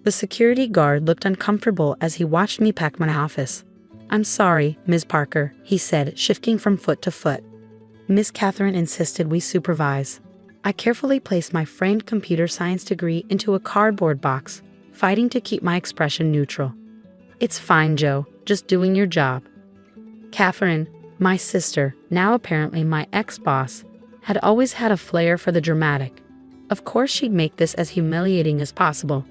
The security guard looked uncomfortable as he watched me pack my office. "I'm sorry, Ms. Parker," he said, shifting from foot to foot. "Miss Catherine insisted we supervise." I carefully placed my framed computer science degree into a cardboard box, fighting to keep my expression neutral. "It's fine, Joe, just doing your job." Catherine, my sister, now apparently my ex-boss, had always had a flair for the dramatic. Of course she'd make this as humiliating as possible.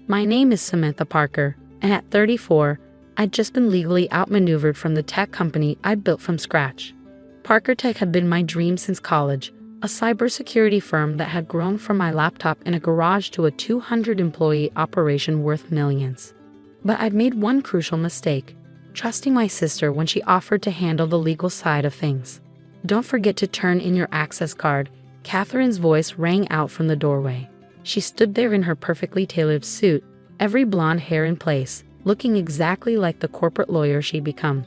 "My name is Samantha Parker, and at 34, I'd just been legally outmaneuvered from the tech company I'd built from scratch. Parker Tech had been my dream since college, a cybersecurity firm that had grown from my laptop in a garage to a 200-employee operation worth millions. But I'd made one crucial mistake, trusting my sister when she offered to handle the legal side of things. "Don't forget to turn in your access card," Catherine's voice rang out from the doorway. She stood there in her perfectly tailored suit, every blonde hair in place, looking exactly like the corporate lawyer she'd become.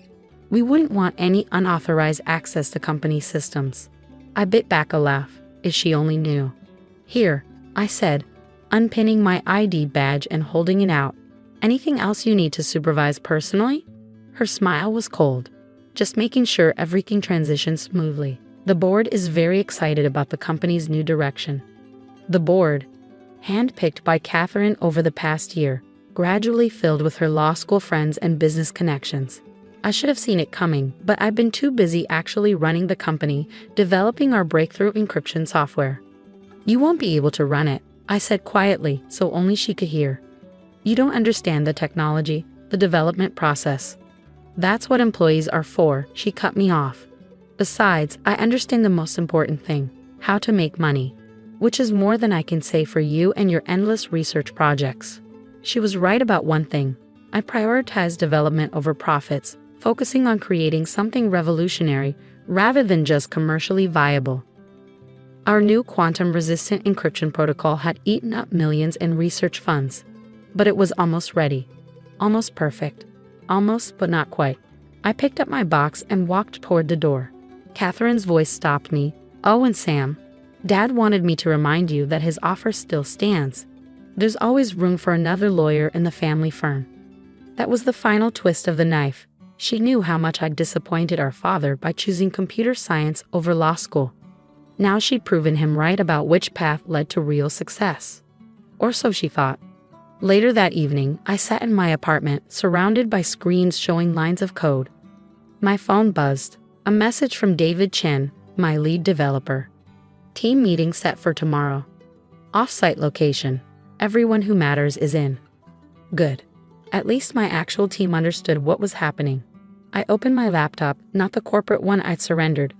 "We wouldn't want any unauthorized access to company systems." I bit back a laugh, if she only knew. "Here," I said, unpinning my ID badge and holding it out. "Anything else you need to supervise personally?" Her smile was cold. "Just making sure everything transitions smoothly. The board is very excited about the company's new direction." The board, handpicked by Catherine over the past year, gradually filled with her law school friends and business connections. I should have seen it coming, but I've been too busy actually running the company, developing our breakthrough encryption software. "You won't be able to run it," I said quietly so only she could hear. "You don't understand the technology, the development process. That's what employees are for," she cut me off. "Besides, I understand the most important thing, how to make money. Which is more than I can say for you and your endless research projects." She was right about one thing. I prioritize development over profits, focusing on creating something revolutionary rather than just commercially viable. Our new quantum-resistant encryption protocol had eaten up millions in research funds. But it was almost ready. Almost perfect. Almost, but not quite. I picked up my box and walked toward the door. Catherine's voice stopped me. "Oh, and Sam, Dad wanted me to remind you that his offer still stands. There's always room for another lawyer in the family firm." That was the final twist of the knife. She knew how much I'd disappointed our father by choosing computer science over law school. Now she'd proven him right about which path led to real success. Or so she thought. Later that evening, I sat in my apartment, surrounded by screens showing lines of code. My phone buzzed. A message from David Chen, my lead developer. "Team meeting set for tomorrow. Off-site location. Everyone who matters is in." Good. At least my actual team understood what was happening. I opened my laptop, not the corporate one I'd surrendered,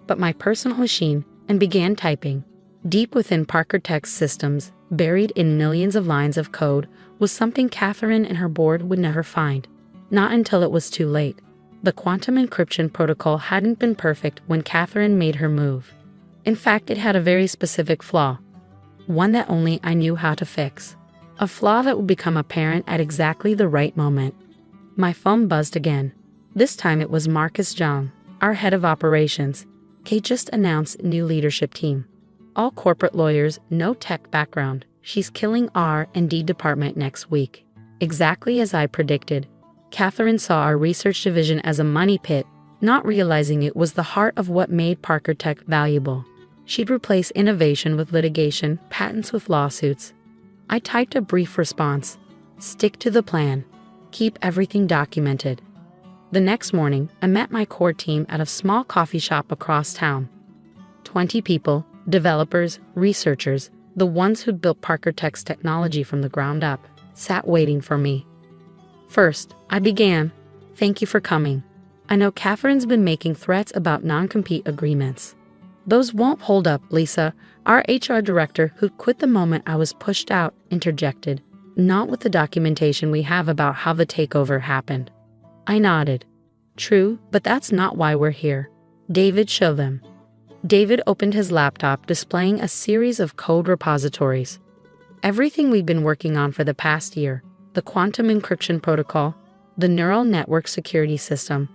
but my personal machine, and began typing. Deep within Parker Tech's systems, buried in millions of lines of code, was something Catherine and her board would never find. Not until it was too late. The quantum encryption protocol hadn't been perfect when Catherine made her move. In fact, it had a very specific flaw. One that only I knew how to fix. A flaw that would become apparent at exactly the right moment. My phone buzzed again. This time it was Marcus Zhang, our head of operations. Kay just announced new leadership team. All corporate lawyers, no tech background. She's killing R&D department next week. Exactly as I predicted. Catherine saw our research division as a money pit, not realizing it was the heart of what made Parker Tech valuable. She'd replace innovation with litigation, patents with lawsuits. I typed a brief response. Stick to the plan. Keep everything documented. The next morning, I met my core team at a small coffee shop across town. 20 people, developers, researchers, the ones who'd built Parker Tech's technology from the ground up, sat waiting for me. First, I began. "Thank you for coming. I know Catherine's been making threats about non-compete agreements. Those won't hold up, Lisa," our HR director, who'd quit the moment I was pushed out, interjected. "Not with the documentation we have about how the takeover happened." I nodded. "True, but that's not why we're here. David, show them." David opened his laptop, displaying a series of code repositories. Everything we'd been working on for the past year. The quantum encryption protocol, the neural network security system,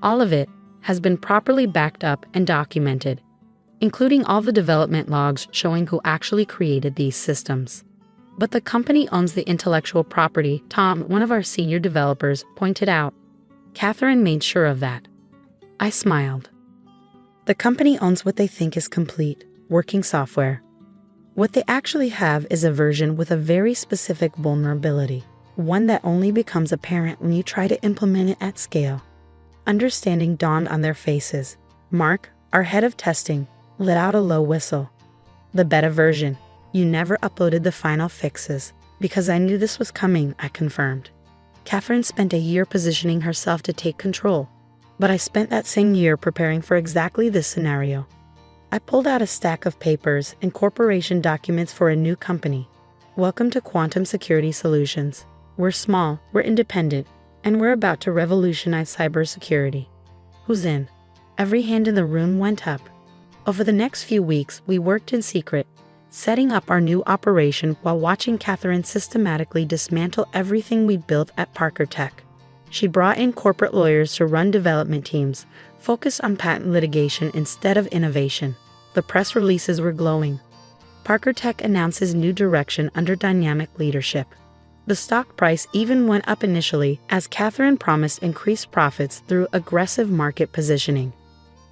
all of it has been properly backed up and documented, including all the development logs showing who actually created these systems. But the company owns the intellectual property, Tom, one of our senior developers, pointed out. Catherine made sure of that. I smiled. The company owns what they think is complete, working software. What they actually have is a version with a very specific vulnerability, one that only becomes apparent when you try to implement it at scale. Understanding dawned on their faces. Mark, our head of testing, let out a low whistle. The beta version. You never uploaded the final fixes. Because I knew this was coming, I confirmed. Catherine spent a year positioning herself to take control, but I spent that same year preparing for exactly this scenario. I pulled out a stack of papers and corporation documents for a new company. Welcome to Quantum Security Solutions. We're small, we're independent, and we're about to revolutionize cybersecurity. Who's in? Every hand in the room went up. Over the next few weeks, we worked in secret, setting up our new operation while watching Catherine systematically dismantle everything we'd built at Parker Tech. She brought in corporate lawyers to run development teams, focused on patent litigation instead of innovation. The press releases were glowing. Parker Tech announces new direction under dynamic leadership. The stock price even went up initially as Catherine promised increased profits through aggressive market positioning.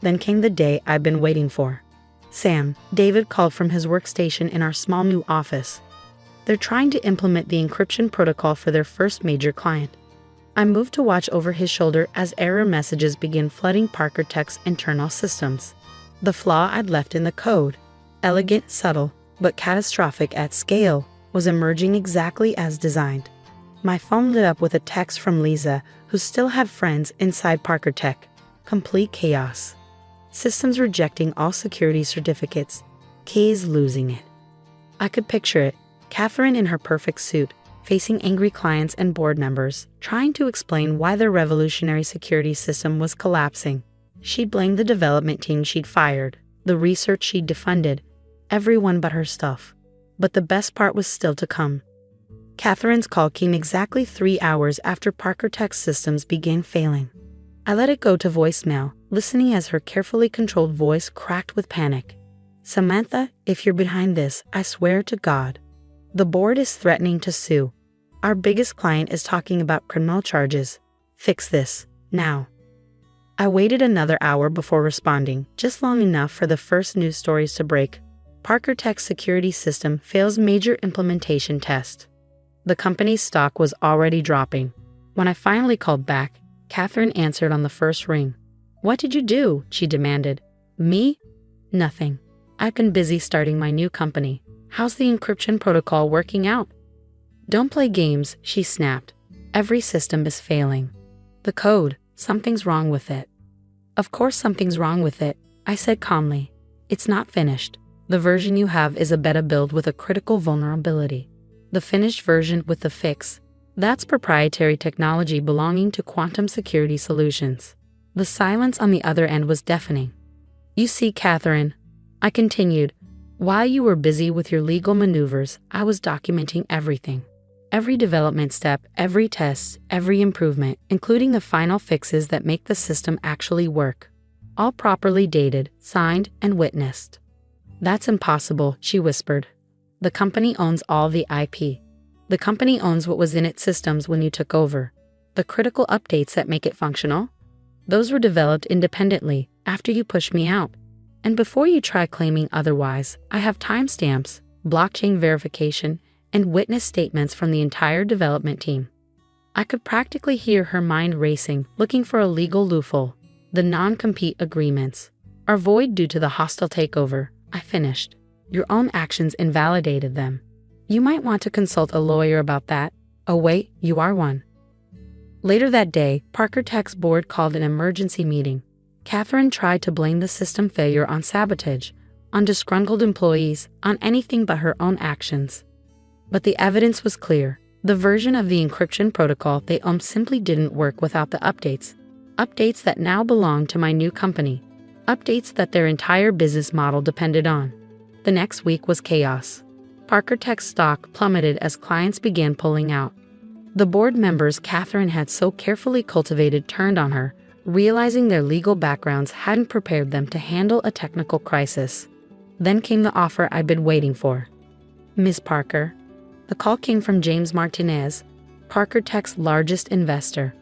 Then came the day I'd been waiting for. Sam, David called from his workstation in our small new office. They're trying to implement the encryption protocol for their first major client. I moved to watch over his shoulder as error messages began flooding Parker Tech's internal systems. The flaw I'd left in the code, elegant, subtle, but catastrophic at scale, was emerging exactly as designed. My phone lit up with a text from Lisa, who still had friends inside Parker Tech. Complete chaos. Systems rejecting all security certificates, keys losing it. I could picture it, Catherine in her perfect suit, facing angry clients and board members, trying to explain why their revolutionary security system was collapsing. She'd blamed the development team she'd fired, the research she'd defunded, everyone but her stuff. But the best part was still to come. Catherine's call came exactly 3 hours after Parker Tech's systems began failing. I let it go to voicemail, listening as her carefully controlled voice cracked with panic. Samantha, if you're behind this, I swear to God. The board is threatening to sue. Our biggest client is talking about criminal charges. Fix this, now. I waited another hour before responding, just long enough for the first news stories to break. Parker Tech's security system fails major implementation test. The company's stock was already dropping. When I finally called back, Catherine answered on the first ring. What did you do? She demanded. Me? Nothing. I've been busy starting my new company. How's the encryption protocol working out? Don't play games, she snapped. Every system is failing. The code, something's wrong with it. Of course something's wrong with it, I said calmly. It's not finished. The version you have is a beta build with a critical vulnerability. The finished version with the fix, that's proprietary technology belonging to Quantum Security Solutions. The silence on the other end was deafening. You see, Catherine, I continued, while you were busy with your legal maneuvers, I was documenting everything. Every development step, every test, every improvement, including the final fixes that make the system actually work. All properly dated, signed, and witnessed. That's impossible, she whispered. The company owns all the IP. The company owns what was in its systems when you took over. The critical updates that make it functional? Those were developed independently after you pushed me out. And before you try claiming otherwise, I have timestamps, blockchain verification, and witness statements from the entire development team. I could practically hear her mind racing, looking for a legal loophole. The non-compete agreements are void due to the hostile takeover, I finished. Your own actions invalidated them. You might want to consult a lawyer about that. Oh wait, you are one. Later that day, Parker Tech's board called an emergency meeting. Catherine tried to blame the system failure on sabotage, on disgruntled employees, on anything but her own actions. But the evidence was clear. The version of the encryption protocol they owned simply didn't work without the updates. Updates that now belong to my new company. Updates that their entire business model depended on. The next week was chaos. Parker Tech's stock plummeted as clients began pulling out. The board members Catherine had so carefully cultivated turned on her, realizing their legal backgrounds hadn't prepared them to handle a technical crisis. Then came the offer I'd been waiting for. Ms. Parker, The call came from James Martinez, Parker Tech's largest investor.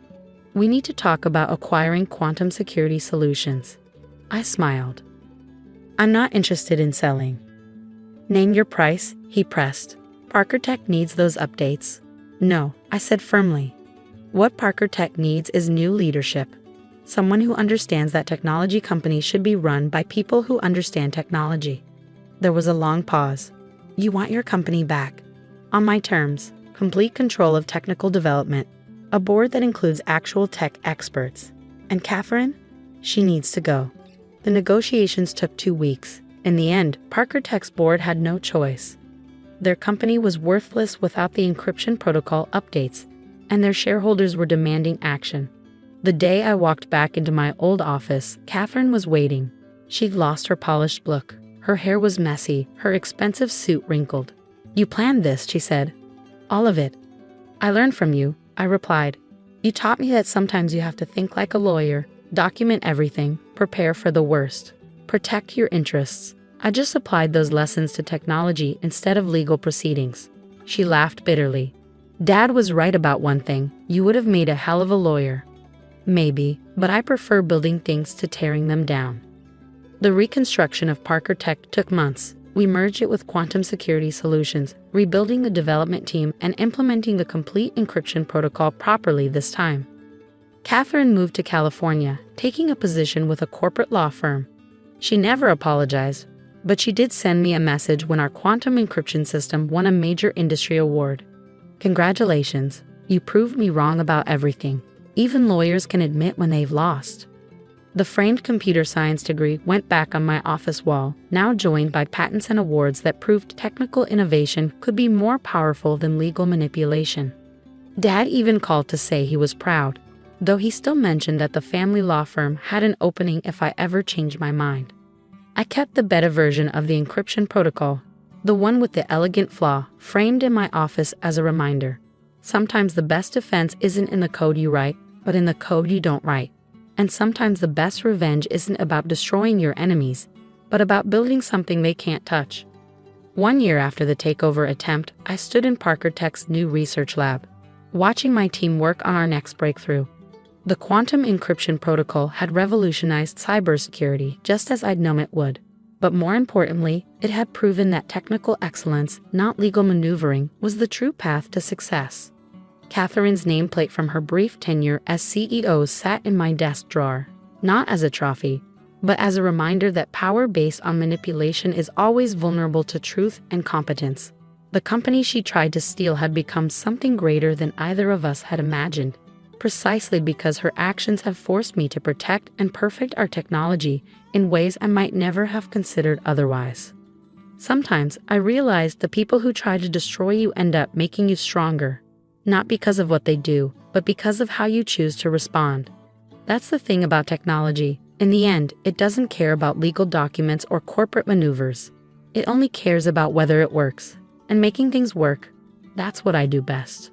We need to talk about acquiring quantum security solutions. I smiled. I'm not interested in selling. Name your price, he pressed. Parker Tech needs those updates. No, I said firmly. What Parker Tech needs is new leadership. Someone who understands that technology companies should be run by people who understand technology. There was a long pause. You want your company back? On my terms, complete control of technical development, a board that includes actual tech experts. And Catherine? She needs to go. The negotiations took 2 weeks. In the end, Parker Tech's board had no choice. Their company was worthless without the encryption protocol updates, and their shareholders were demanding action. The day I walked back into my old office, Catherine was waiting. She'd lost her polished look. Her hair was messy, her expensive suit wrinkled. You planned this, she said. All of it. I learned from you, I replied. You taught me that sometimes you have to think like a lawyer, document everything, prepare for the worst, protect your interests. I just applied those lessons to technology instead of legal proceedings. She laughed bitterly. Dad was right about one thing, you would have made a hell of a lawyer. Maybe, but I prefer building things to tearing them down. The reconstruction of Parker Tech took months. We merged it with Quantum Security Solutions, rebuilding the development team and implementing the complete encryption protocol properly this time. Catherine moved to California, taking a position with a corporate law firm. She never apologized, but she did send me a message when our quantum encryption system won a major industry award. Congratulations, you proved me wrong about everything. Even lawyers can admit when they've lost. The framed computer science degree went back on my office wall, now joined by patents and awards that proved technical innovation could be more powerful than legal manipulation. Dad even called to say he was proud, though he still mentioned that the family law firm had an opening if I ever changed my mind. I kept the beta version of the encryption protocol, the one with the elegant flaw, framed in my office as a reminder. Sometimes the best defense isn't in the code you write, but in the code you don't write. And sometimes the best revenge isn't about destroying your enemies, but about building something they can't touch. 1 year after the takeover attempt, I stood in Parker Tech's new research lab, watching my team work on our next breakthrough. The quantum encryption protocol had revolutionized cybersecurity just as I'd known it would. But more importantly, it had proven that technical excellence, not legal maneuvering, was the true path to success. Catherine's nameplate from her brief tenure as CEO sat in my desk drawer, not as a trophy, but as a reminder that power based on manipulation is always vulnerable to truth and competence. The company she tried to steal had become something greater than either of us had imagined, precisely because her actions have forced me to protect and perfect our technology in ways I might never have considered otherwise. Sometimes I realized the people who try to destroy you end up making you stronger. Not because of what they do, but because of how you choose to respond. That's the thing about technology. In the end, it doesn't care about legal documents or corporate maneuvers. It only cares about whether it works. And making things work, that's what I do best.